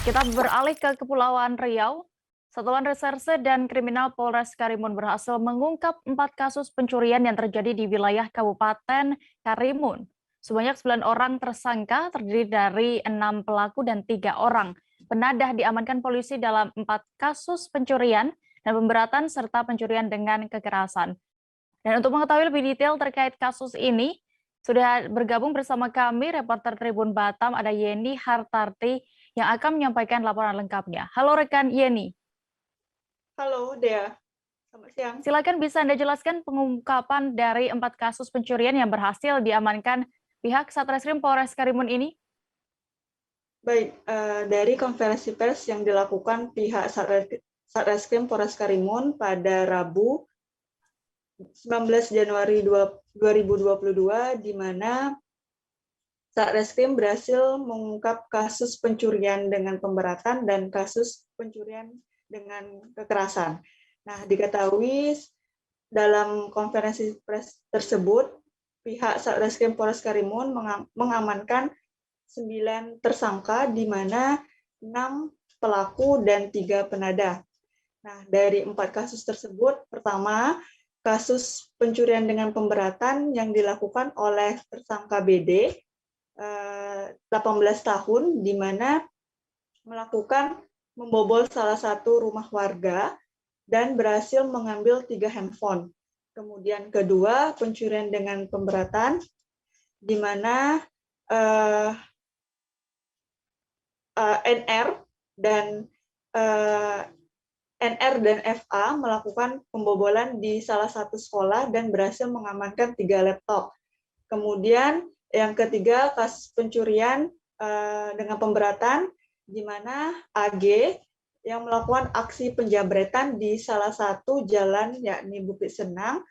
Kita beralih ke Kepulauan Riau. Satuan Reserse dan Kriminal Polres Karimun berhasil mengungkap 4 kasus pencurian yang terjadi di wilayah Kabupaten Karimun. Sebanyak 9 orang tersangka terdiri dari 6 pelaku dan 3 orang penadah diamankan polisi dalam 4 kasus pencurian dan pemberatan serta pencurian dengan kekerasan. Dan untuk mengetahui lebih detail terkait kasus ini, sudah bergabung bersama kami reporter Tribun Batam ada Yeni Hartarti yang akan menyampaikan laporan lengkapnya. Halo rekan Yeni. Halo Dea, selamat siang. Silakan bisa Anda jelaskan pengungkapan dari 4 kasus pencurian yang berhasil diamankan pihak Satreskrim Polres Karimun ini? Baik, dari konferensi pers yang dilakukan pihak Satreskrim Polres Karimun pada Rabu 19 Januari 2022, di mana Satreskrim berhasil mengungkap kasus pencurian dengan pemberatan dan kasus pencurian dengan kekerasan. Nah, diketahui dalam konferensi pers tersebut, pihak Satreskrim Polres Karimun mengamankan 9 tersangka, di mana 6 pelaku dan 3 penadah. Nah, dari 4 kasus tersebut, pertama, kasus pencurian dengan pemberatan yang dilakukan oleh tersangka BD, 18 tahun, di mana membobol salah satu rumah warga dan berhasil mengambil 3 handphone. Kemudian kedua, pencurian dengan pemberatan, di mana NR dan FA melakukan pembobolan di salah satu sekolah dan berhasil mengamankan 3 laptop. Kemudian yang ketiga, kasus pencurian dengan pemberatan, di mana AG yang melakukan aksi penjabretan di salah satu jalan, yakni Bukit Senang.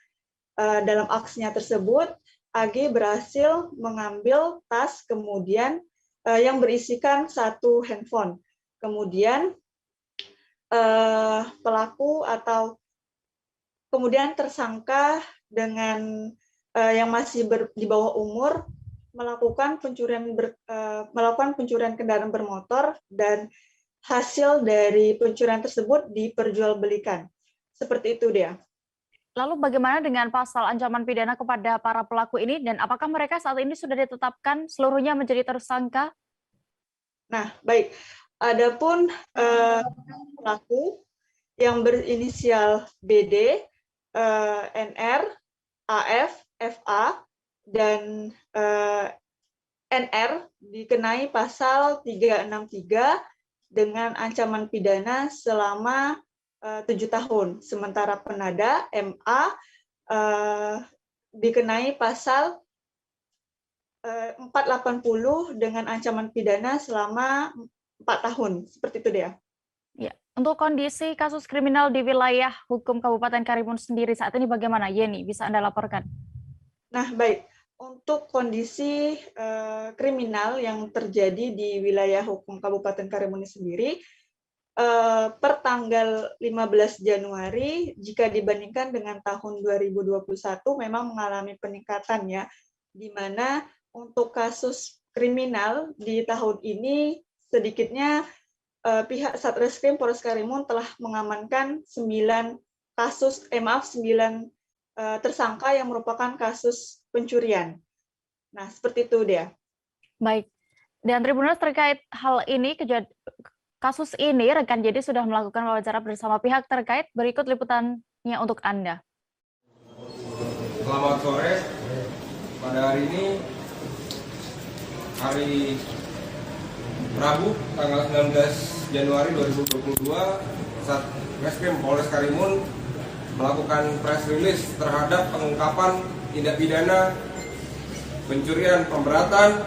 Dalam aksinya tersebut, AG berhasil mengambil tas, kemudian yang berisikan 1 handphone. Kemudian kemudian tersangka dengan yang masih di bawah umur melakukan pencurian kendaraan bermotor, dan hasil dari pencurian tersebut diperjualbelikan. Seperti itu, Dea. Lalu bagaimana dengan pasal ancaman pidana kepada para pelaku ini dan apakah mereka saat ini sudah ditetapkan seluruhnya menjadi tersangka? Nah, baik. Adapun pelaku yang berinisial BD, NR, AF, FA, dan NR dikenai pasal 363 dengan ancaman pidana selama 7 tahun. Sementara penada MA dikenai pasal 480 dengan ancaman pidana selama 4 tahun. Seperti itu, Dea. Ya, untuk kondisi kasus kriminal di wilayah hukum Kabupaten Karimun sendiri saat ini bagaimana, Yeni? Bisa Anda laporkan? Nah, baik. Untuk kondisi kriminal yang terjadi di wilayah hukum Kabupaten Karimun sendiri, per tanggal 15 Januari, jika dibandingkan dengan tahun 2021, memang mengalami peningkatan, ya, di mana untuk kasus kriminal di tahun ini sedikitnya pihak Satreskrim Polres Karimun telah mengamankan 9 tersangka yang merupakan kasus pencurian. Nah, seperti itu, Dea. Baik. Dan Tribuners terkait hal ini, kasus ini, rekan Jadi sudah melakukan wawancara bersama pihak terkait. Berikut liputannya untuk Anda. Selamat sore. Pada hari ini, hari Rabu, tanggal 19 Januari 2022, Satreskrim Polres Karimun melakukan press release terhadap pengungkapan tindak pidana pencurian pemberatan,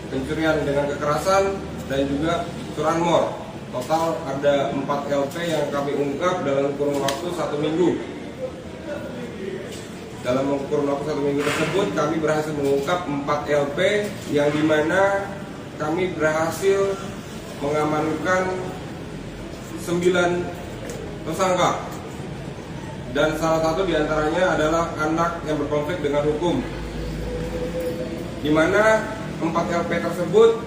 pencurian dengan kekerasan, dan juga curanmor. Total ada 4 LP yang kami ungkap dalam kurun waktu 1 minggu. Dalam kurun waktu 1 minggu tersebut, kami berhasil mengungkap 4 LP yang dimana kami berhasil mengamankan 9 tersangka. Dan salah satu diantaranya adalah anak yang berkonflik dengan hukum, di mana 4 LP tersebut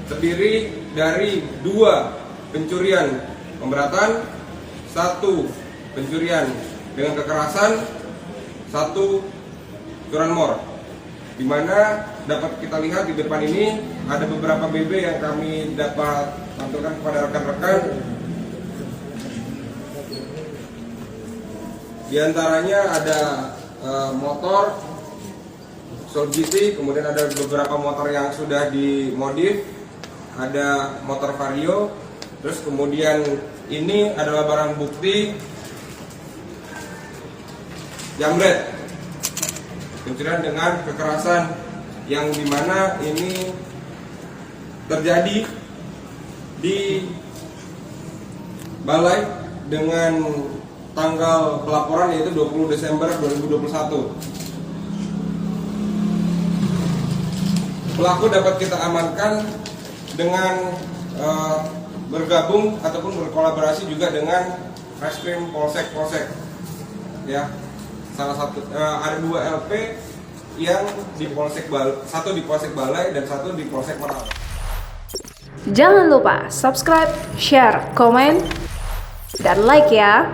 terdiri dari 2 pencurian pemberatan, 1 pencurian dengan kekerasan, 1 curanmor. Di mana dapat kita lihat di depan ini ada beberapa BB yang kami dapat tampilkan kepada rekan-rekan. Di antaranya ada motor Soul GT, kemudian ada beberapa motor yang sudah dimodif, ada motor Vario, terus kemudian ini adalah barang bukti jambret, pencurian dengan kekerasan yang dimana ini terjadi di balai dengan tanggal pelaporan yaitu 20 Desember 2021. Pelaku dapat kita amankan dengan bergabung ataupun berkolaborasi juga dengan Reskrim Polsek, ya. Salah satu ada 2 LP yang di Polsek satu di Polsek Balai dan 1 di Polsek Meral. Jangan lupa subscribe, share, komen, dan like ya.